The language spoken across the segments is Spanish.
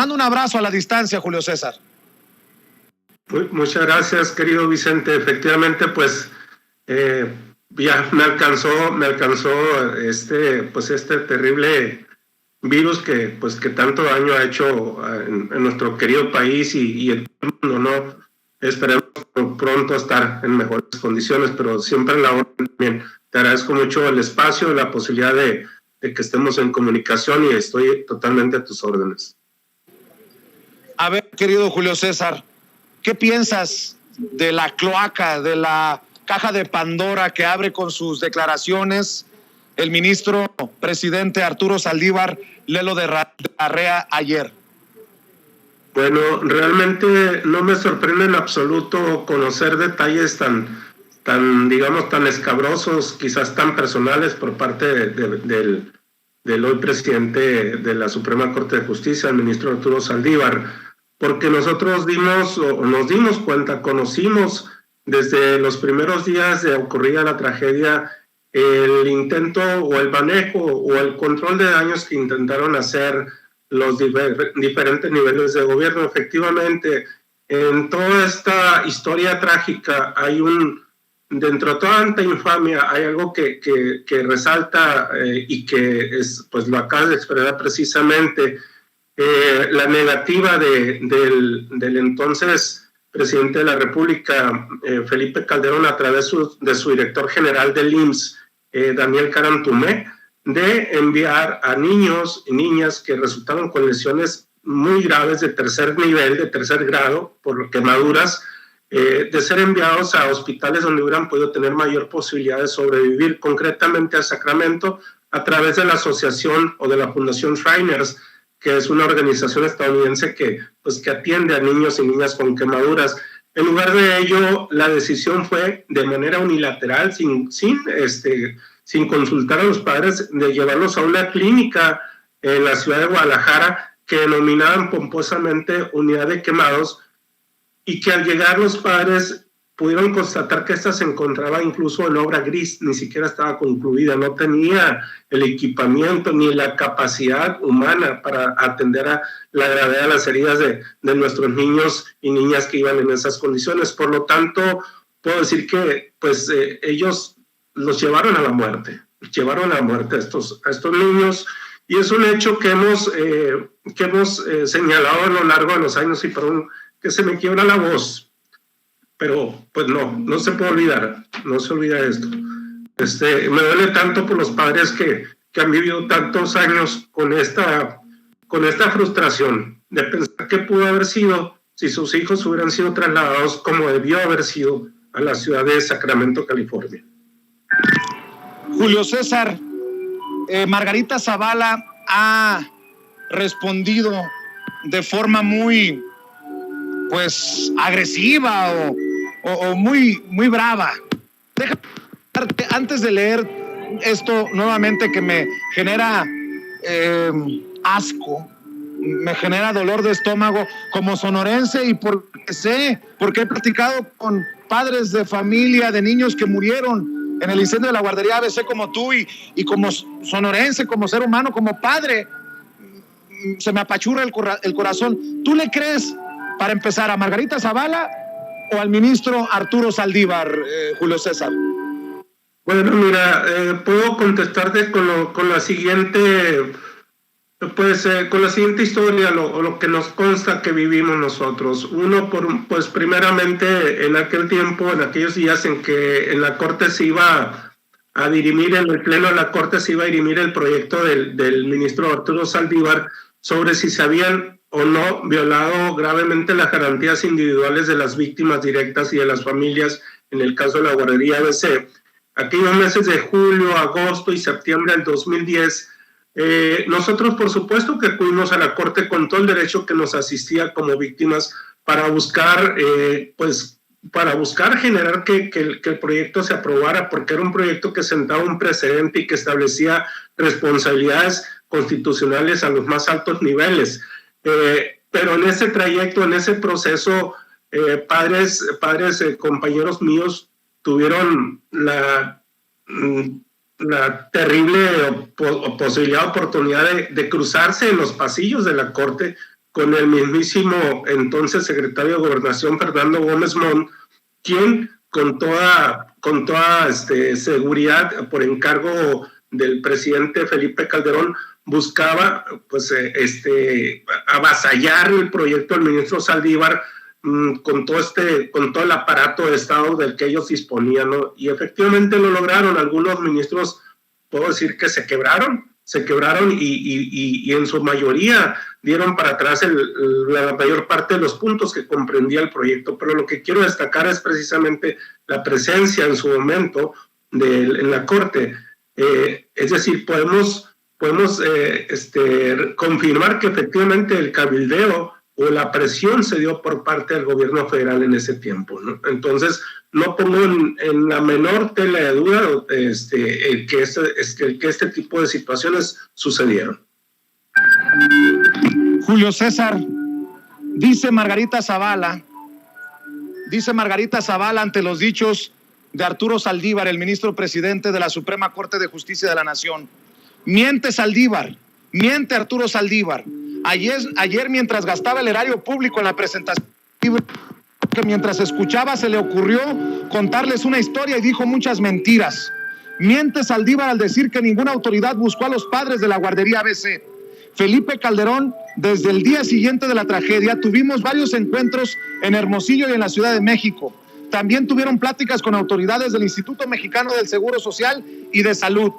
mando un abrazo a la distancia, Julio César. Muchas gracias, querido Vicente. Efectivamente, pues ya me alcanzó este terrible virus que tanto daño ha hecho en nuestro querido país y en el mundo, ¿no? Esperemos pronto estar en mejores condiciones, pero siempre en la orden también. Te agradezco mucho el espacio, la posibilidad de que estemos en comunicación y estoy totalmente a tus órdenes. A ver, querido Julio César, ¿qué piensas de la cloaca, de la caja de Pandora que abre con sus declaraciones el ministro presidente Arturo Saldívar Lelo de Larrea ayer? Bueno, realmente no me sorprende en absoluto conocer detalles tan escabrosos, quizás tan personales por parte del hoy presidente de la Suprema Corte de Justicia, el ministro Arturo Saldívar, porque nosotros nos dimos cuenta, conocimos desde los primeros días de ocurrida la tragedia el intento o el manejo o el control de daños que intentaron hacer los diferentes niveles de gobierno. Efectivamente, en toda esta historia trágica dentro de tanta infamia hay algo que resalta y que pues lo acabas de expresar precisamente, la negativa del entonces presidente de la República, Felipe Calderón, a través de su director general del IMSS, Daniel Carantumé, de enviar a niños y niñas que resultaron con lesiones muy graves de tercer nivel, de tercer grado, por quemaduras, de ser enviados a hospitales donde hubieran podido tener mayor posibilidad de sobrevivir, concretamente a Sacramento, a través de la asociación o de la Fundación Shriners, que es una organización estadounidense que atiende a niños y niñas con quemaduras. En lugar de ello, la decisión fue de manera unilateral, sin consultar a los padres, de llevarlos a una clínica en la ciudad de Guadalajara que denominaban pomposamente Unidad de Quemados, y que al llegar los padres pudieron constatar que esta se encontraba incluso en obra gris, ni siquiera estaba concluida, no tenía el equipamiento ni la capacidad humana para atender a la gravedad de las heridas de nuestros niños y niñas que iban en esas condiciones. Por lo tanto, puedo decir que ellos los llevaron a la muerte a estos niños, y es un hecho que hemos señalado a lo largo de los años, y perdón que se me quiebra la voz, pero pues no se puede olvidar, no se olvida esto. Me duele tanto por los padres que han vivido tantos años con esta frustración de pensar qué pudo haber sido si sus hijos hubieran sido trasladados como debió haber sido a la ciudad de Sacramento, California. Julio César, Margarita Zavala ha respondido de forma muy agresiva o muy brava. Déjame, antes de leer esto nuevamente, que me genera asco, me genera dolor de estómago como sonorense, y porque he platicado con padres de familia de niños que murieron en el incendio de la guardería ABC como tú, y como sonorense, como ser humano, como padre, se me apachurra el corazón. ¿Tú le crees, para empezar, a Margarita Zavala o al ministro Arturo Saldívar, Julio César? Bueno, mira, puedo contestarte con la siguiente historia, lo que nos consta que vivimos nosotros. Uno, primeramente, en aquel tiempo, en aquellos días en que en la Corte se iba a dirimir, en el Pleno de la Corte se iba a dirimir el proyecto del ministro Arturo Saldívar sobre si se habían o no violado gravemente las garantías individuales de las víctimas directas y de las familias en el caso de la guardería ABC. Aquellos meses de julio, agosto y septiembre del 2010, nosotros por supuesto que acudimos a la Corte con todo el derecho que nos asistía como víctimas para buscar generar que el proyecto se aprobara, porque era un proyecto que sentaba un precedente y que establecía responsabilidades constitucionales a los más altos niveles. Pero en ese trayecto, en ese proceso, padres, compañeros míos tuvieron la terrible oportunidad de cruzarse en los pasillos de la Corte con el mismísimo entonces secretario de Gobernación, Fernando Gómez Mont, quien con toda seguridad, por encargo del presidente Felipe Calderón, buscaba pues avasallar el proyecto del ministro Saldívar con todo el aparato de Estado del que ellos disponían, ¿no? Y efectivamente lo lograron. Algunos ministros, puedo decir que se quebraron y en su mayoría dieron para atrás la mayor parte de los puntos que comprendía el proyecto. Pero lo que quiero destacar es precisamente la presencia en su momento en la Corte. Es decir, podemos confirmar que efectivamente el cabildeo o la presión se dio por parte del gobierno federal en ese tiempo, ¿no? Entonces, no pongo en la menor tela de duda el que este tipo de situaciones sucedieron. Julio César, dice Margarita Zavala ante los dichos de Arturo Saldívar, el ministro presidente de la Suprema Corte de Justicia de la Nación. Miente Saldívar, miente Arturo Saldívar. Ayer mientras gastaba el erario público en la presentación, que mientras escuchaba se le ocurrió contarles una historia y dijo muchas mentiras. Miente Saldívar al decir que ninguna autoridad buscó a los padres de la guardería ABC. Felipe Calderón, desde el día siguiente de la tragedia, tuvimos varios encuentros en Hermosillo y en la Ciudad de México. También tuvieron pláticas con autoridades del Instituto Mexicano del Seguro Social y de Salud.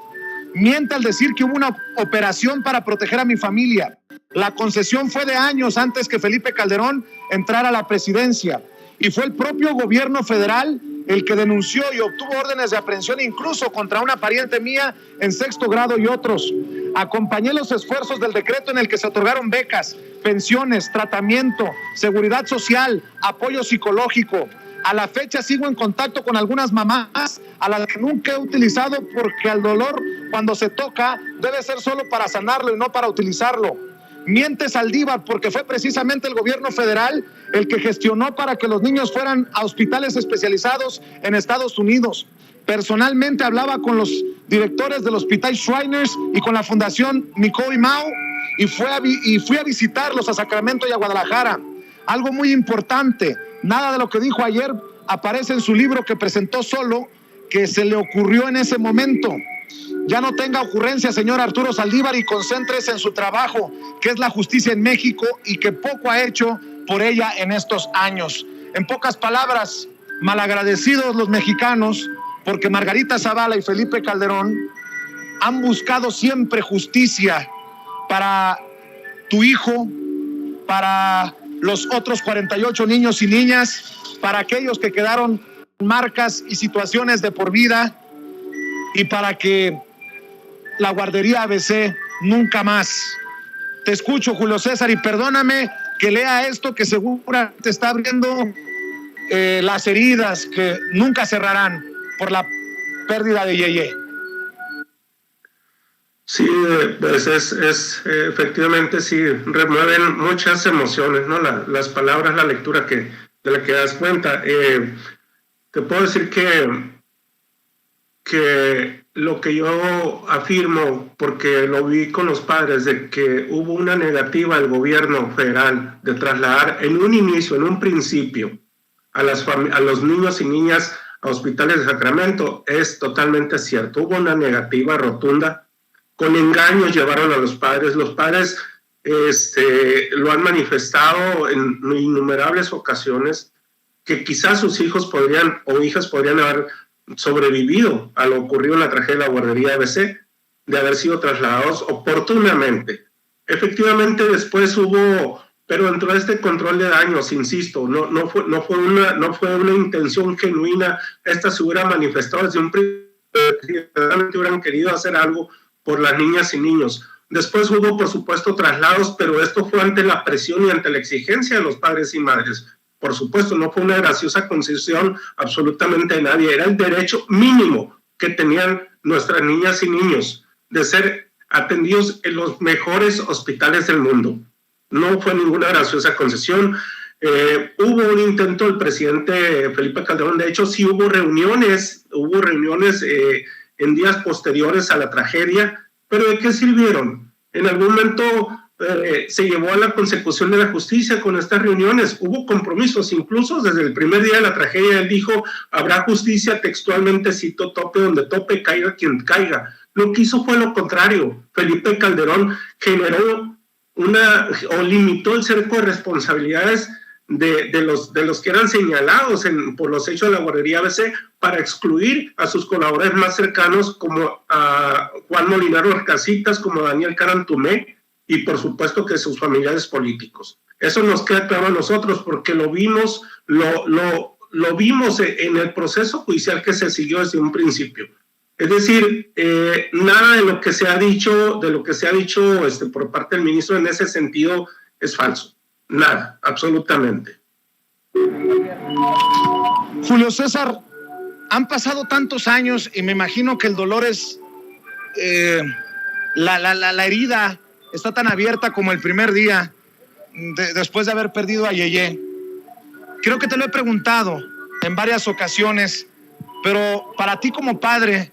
Miente al decir que hubo una operación para proteger a mi familia. La concesión fue de años antes que Felipe Calderón entrara a la presidencia. Y fue el propio gobierno federal el que denunció y obtuvo órdenes de aprehensión incluso contra una pariente mía en 6º grado y otros. Acompañé los esfuerzos del decreto en el que se otorgaron becas, pensiones, tratamiento, seguridad social, apoyo psicológico. A la fecha sigo en contacto con algunas mamás a las que nunca he utilizado porque el dolor cuando se toca debe ser solo para sanarlo y no para utilizarlo. Miente Saldívar porque fue precisamente el gobierno federal el que gestionó para que los niños fueran a hospitales especializados en Estados Unidos. Personalmente hablaba con los directores del Hospital Shriners y con la Fundación Mikoy Mao y fui a visitarlos a Sacramento y a Guadalajara. Algo muy importante, nada de lo que dijo ayer aparece en su libro que presentó solo, que se le ocurrió en ese momento. Ya no tenga ocurrencia, señor Arturo Saldívar, y concéntrese en su trabajo, que es la justicia en México y que poco ha hecho por ella en estos años. En pocas palabras, malagradecidos los mexicanos, porque Margarita Zavala y Felipe Calderón han buscado siempre justicia para tu hijo, para los otros 48 niños y niñas, para aquellos que quedaron marcas y situaciones de por vida, y para que la guardería ABC nunca más. Te escucho, Julio César, y perdóname que lea esto que seguramente está abriendo las heridas que nunca cerrarán por la pérdida de Yeye. Sí, pues efectivamente sí, remueven muchas emociones, ¿no? Las palabras, la lectura de la que das cuenta. Te puedo decir que lo que yo afirmo, porque lo vi con los padres, de que hubo una negativa del gobierno federal de trasladar en un inicio, en un principio, a los niños y niñas a hospitales de Sacramento, es totalmente cierto. Hubo una negativa rotunda. Con engaños llevaron a los padres. Los padres lo han manifestado en innumerables ocasiones, que quizás sus hijos o hijas podrían haber sobrevivido a lo ocurrido en la tragedia de la guardería ABC, de haber sido trasladados oportunamente. Efectivamente, después hubo, pero dentro de este control de daños, insisto, no fue una intención genuina. Esta se hubiera manifestado desde un principio, realmente hubieran querido hacer algo por las niñas y niños. Después hubo, por supuesto, traslados, pero esto fue ante la presión y ante la exigencia de los padres y madres. Por supuesto, no fue una graciosa concesión absolutamente de nadie. Era el derecho mínimo que tenían nuestras niñas y niños de ser atendidos en los mejores hospitales del mundo. No fue ninguna graciosa concesión. Hubo un intento del presidente Felipe Calderón. De hecho, sí hubo reuniones en días posteriores a la tragedia, pero ¿de qué sirvieron? En algún momento se llevó a la consecución de la justicia con estas reuniones. Hubo compromisos, incluso desde el primer día de la tragedia él dijo, habrá justicia, textualmente citó, tope donde tope, caiga quien caiga. Lo que hizo fue lo contrario. Felipe Calderón generó o limitó el cerco de responsabilidades de los que eran señalados por los hechos de la guardería ABC para excluir a sus colaboradores más cercanos como a Juan Molinaro Orcasitas, como Daniel Carantumé y por supuesto que sus familiares políticos. Eso nos queda claro a nosotros porque lo vimos en el proceso judicial que se siguió desde un principio. Es decir, nada de lo que se ha dicho, por parte del ministro en ese sentido es falso. Nada, absolutamente. Julio César, han pasado tantos años y me imagino que el dolor es, la herida está tan abierta como el primer día después de haber perdido a Yeye. Creo que te lo he preguntado en varias ocasiones, pero para ti como padre,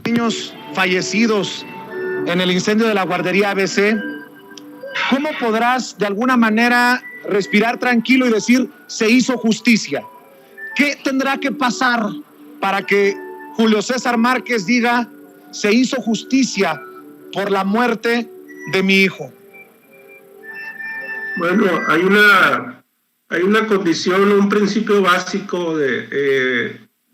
niños fallecidos en el incendio de la guardería ABC, ¿cómo podrás de alguna manera respirar tranquilo y decir se hizo justicia? ¿Qué tendrá que pasar para que Julio César Márquez diga se hizo justicia por la muerte de mi hijo? Bueno, hay una condición, un principio básico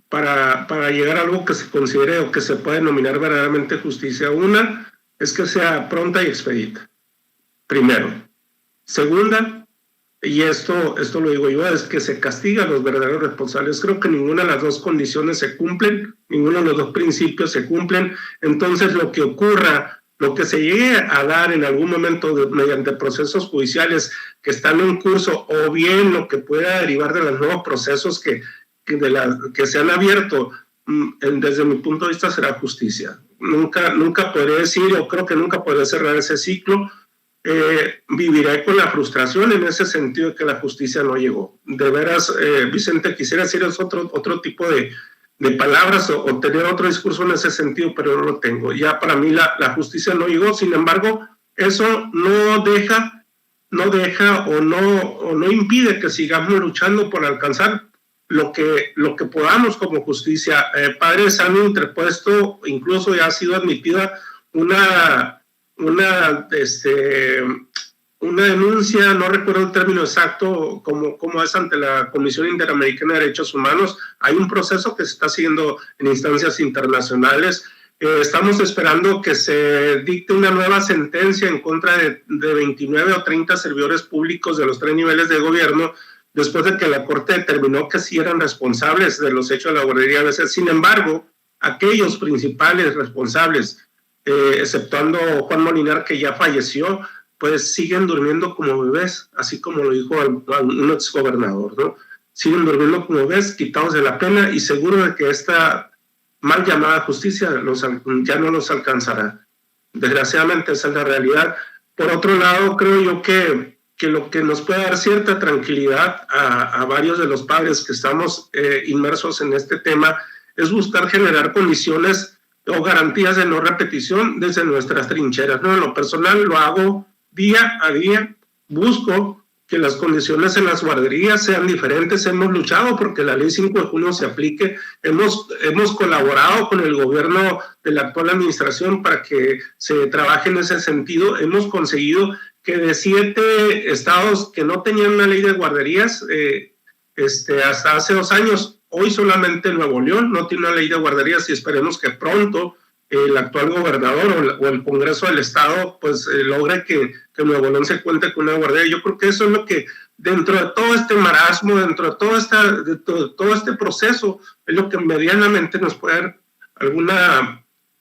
para llegar a algo que se considere o que se pueda denominar verdaderamente justicia. Una es que sea pronta y expedita. Primero. Segunda, y esto lo digo yo, es que se castiga a los verdaderos responsables. Creo que ninguna de las dos condiciones se cumplen, ninguno de los dos principios se cumplen. Entonces, lo que ocurra, lo que se llegue a dar en algún momento mediante procesos judiciales que están en curso, o bien lo que pueda derivar de los nuevos procesos que se han abierto, desde mi punto de vista será justicia. Nunca podré decir, o creo que nunca podré cerrar ese ciclo. Viviré con la frustración en ese sentido de que la justicia no llegó. De veras, Vicente, quisiera decir otro tipo de palabras o tener otro discurso en ese sentido, pero no lo tengo. Ya para mí la justicia no llegó. Sin embargo, eso no deja o no impide que sigamos luchando por alcanzar lo que podamos como justicia. Padres han interpuesto, incluso ya ha sido admitida una denuncia, no recuerdo el término exacto, como es ante la Comisión Interamericana de Derechos Humanos. Hay un proceso que se está siguiendo en instancias internacionales. Estamos esperando que se dicte una nueva sentencia en contra de 29 o 30 servidores públicos de los 3 niveles de gobierno, después de que la Corte determinó que sí eran responsables de los hechos de la guardería ABC. Sin embargo, aquellos principales responsables, exceptuando Juan Molinar, que ya falleció, pues siguen durmiendo como bebés, así como lo dijo un exgobernador, ¿no? Siguen durmiendo como bebés, quitados de la pena y seguro de que esta mal llamada justicia ya no los alcanzará. Desgraciadamente esa es la realidad. Por otro lado, creo yo que lo que nos puede dar cierta tranquilidad a varios de los padres que estamos inmersos en este tema es buscar generar condiciones o garantías de no repetición desde nuestras trincheras, ¿no? En lo personal lo hago día a día, busco que las condiciones en las guarderías sean diferentes. Hemos luchado porque la ley 5 de junio se aplique, hemos colaborado con el gobierno de la actual administración para que se trabaje en ese sentido. Hemos conseguido que de 7 estados que no tenían una ley de guarderías hasta hace 2 años, hoy solamente Nuevo León no tiene una ley de guarderías y esperemos que pronto el actual gobernador o el Congreso del Estado pues logre que Nuevo León se cuente con una guardería. Yo creo que eso es lo que dentro de todo este marasmo, dentro de todo este proceso, es lo que medianamente nos puede dar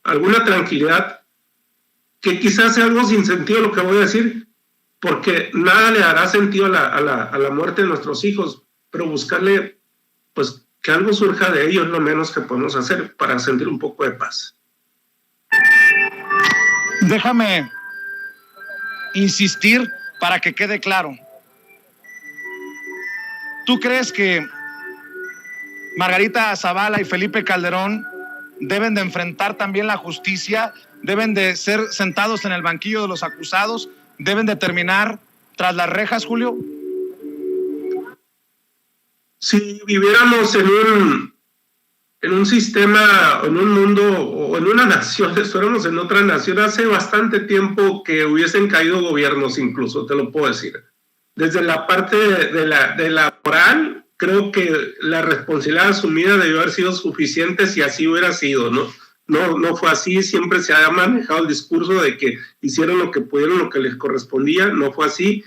alguna tranquilidad, que quizás sea algo sin sentido lo que voy a decir, porque nada le dará sentido a la muerte de nuestros hijos, pero buscarle pues que algo surja de ellos es lo menos que podemos hacer para sentir un poco de paz. Déjame insistir para que quede claro. ¿Tú crees que Margarita Zavala y Felipe Calderón deben de enfrentar también la justicia deben de ser sentados en el banquillo de los acusados, deben de terminar tras las rejas, Julio? Si viviéramos en un sistema, en un mundo o en una nación, estuviéramos en otra nación, hace bastante tiempo que hubiesen caído gobiernos, incluso, te lo puedo decir. Desde la parte de la moral, creo que la responsabilidad asumida debió haber sido suficiente si así hubiera sido, ¿no? No fue así, siempre se ha manejado el discurso de que hicieron lo que pudieron, lo que les correspondía, no fue así.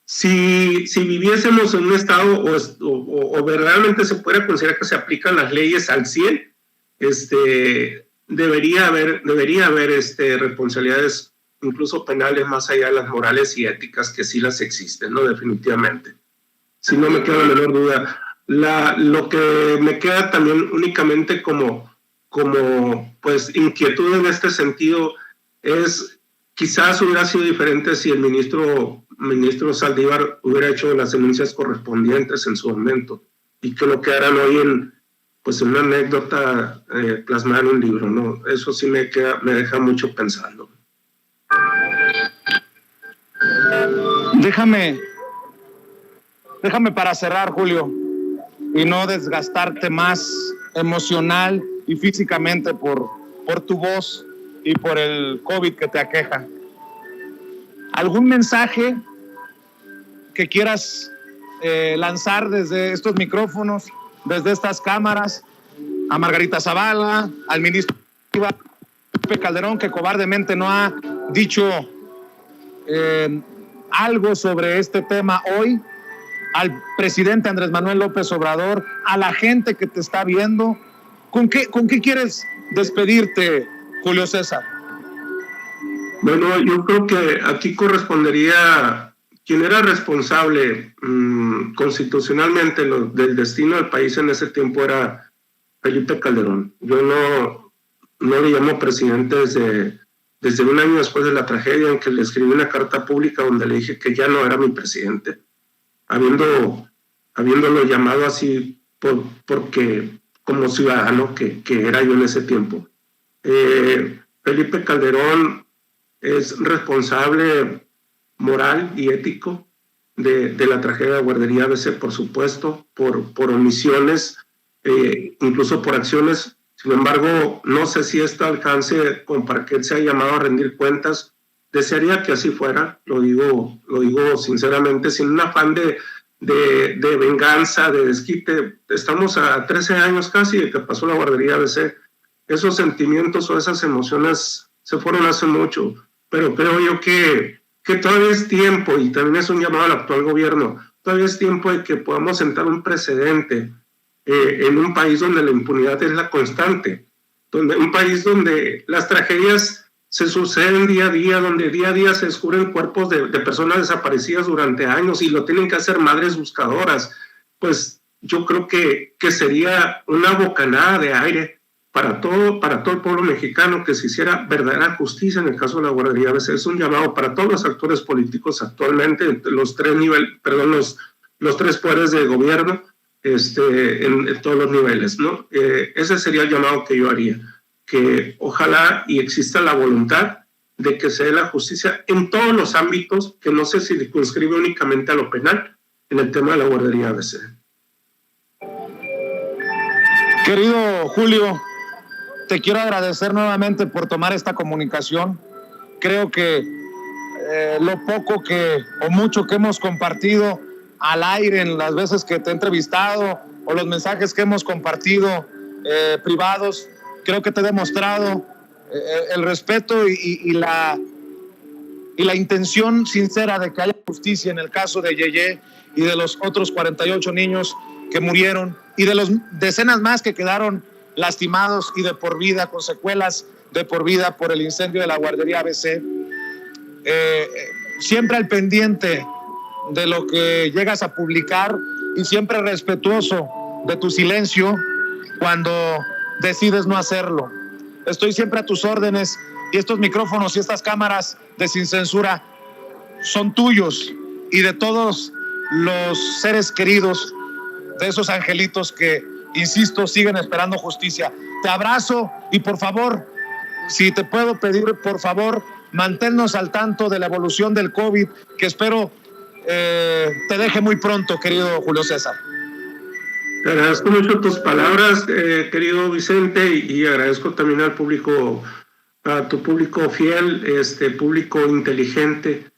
Si viviésemos en un estado o verdaderamente se pudiera considerar que se aplican las leyes al 100, debería haber responsabilidades incluso penales más allá de las morales y éticas, que sí las existen, ¿no? Definitivamente. Si no me queda la menor duda. Lo que me queda también únicamente como pues inquietud en este sentido es, quizás hubiera sido diferente si el ministro Saldívar hubiera hecho las denuncias correspondientes en su momento y que lo quedaran hoy en una anécdota plasmada en un libro, ¿no? Eso sí me deja mucho pensando. Déjame para cerrar, Julio, y no desgastarte más emocional y físicamente por tu voz y por el COVID que te aqueja. ¿Algún mensaje que quieras lanzar desde estos micrófonos, desde estas cámaras, a Margarita Zavala, al ministro Felipe Calderón, que cobardemente no ha dicho algo sobre este tema hoy, al presidente Andrés Manuel López Obrador, a la gente que te está viendo? ¿Con qué quieres despedirte, Julio César? Bueno, yo creo que aquí correspondería quien era responsable constitucionalmente del destino del país en ese tiempo era Felipe Calderón. Yo no le llamo presidente desde un año después de la tragedia, en que le escribí una carta pública donde le dije que ya no era mi presidente, habiéndolo llamado así porque como ciudadano que era yo en ese tiempo. Felipe Calderón es responsable moral y ético de la tragedia de Guardería ABC, por supuesto, por omisiones, incluso por acciones. Sin embargo, no sé si esto alcance como para que él sea llamado a rendir cuentas. Desearía que así fuera, lo digo sinceramente, sin un afán de venganza, de desquite. Estamos a 13 años casi de que pasó la Guardería ABC. Esos sentimientos o esas emociones se fueron hace mucho, pero creo yo que todavía es tiempo, y también es un llamado al actual gobierno, todavía es tiempo de que podamos sentar un precedente en un país donde la impunidad es la constante, un país donde las tragedias se suceden día a día, donde día a día se descubren cuerpos de personas desaparecidas durante años y lo tienen que hacer madres buscadoras. Pues yo creo que sería una bocanada de aire para todo el pueblo mexicano que se hiciera verdadera justicia en el caso de la Guardería ABC. Es un llamado para todos los actores políticos actualmente, los tres poderes de gobierno, en todos los niveles, ¿no? Ese sería el llamado que yo haría, que ojalá y exista la voluntad de que se dé la justicia en todos los ámbitos, que no se circunscribe únicamente a lo penal en el tema de la Guardería ABC. Querido Julio, te quiero agradecer nuevamente por tomar esta comunicación. Creo que lo poco o mucho que hemos compartido al aire en las veces que te he entrevistado o los mensajes que hemos compartido privados, creo que te he demostrado el respeto y la intención sincera de que haya justicia en el caso de Yeye y de los otros 48 niños que murieron y de los decenas más que quedaron lastimados y de por vida, con secuelas de por vida por el incendio de la Guardería ABC. Siempre al pendiente de lo que llegas a publicar y siempre respetuoso de tu silencio cuando decides no hacerlo. Estoy siempre a tus órdenes y estos micrófonos y estas cámaras de Sin Censura son tuyos y de todos los seres queridos, de esos angelitos que, insisto, siguen esperando justicia. Te abrazo y por favor, si te puedo pedir, por favor, manténnos al tanto de la evolución del COVID, que espero te deje muy pronto, querido Julio César. Te agradezco mucho tus palabras, querido Vicente, y agradezco también al público, a tu público fiel, público inteligente,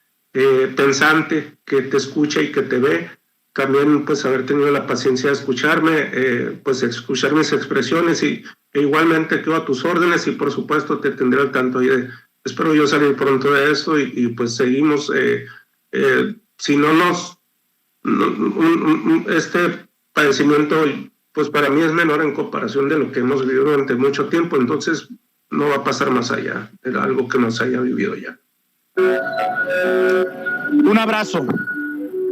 pensante, que te escucha y que te ve. También pues haber tenido la paciencia de escucharme, pues escuchar mis expresiones e igualmente quedo a tus órdenes y por supuesto te tendré al tanto. Espero yo salir pronto de esto y pues seguimos, si este padecimiento pues para mí es menor en comparación de lo que hemos vivido durante mucho tiempo, entonces no va a pasar más allá de algo que nos haya vivido ya. Un abrazo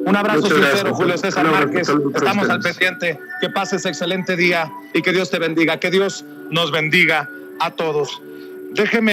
sincero, gracias, Julio César Márquez. Estamos al pendiente. Que pases excelente día y que Dios te bendiga. Que Dios nos bendiga a todos. Déjeme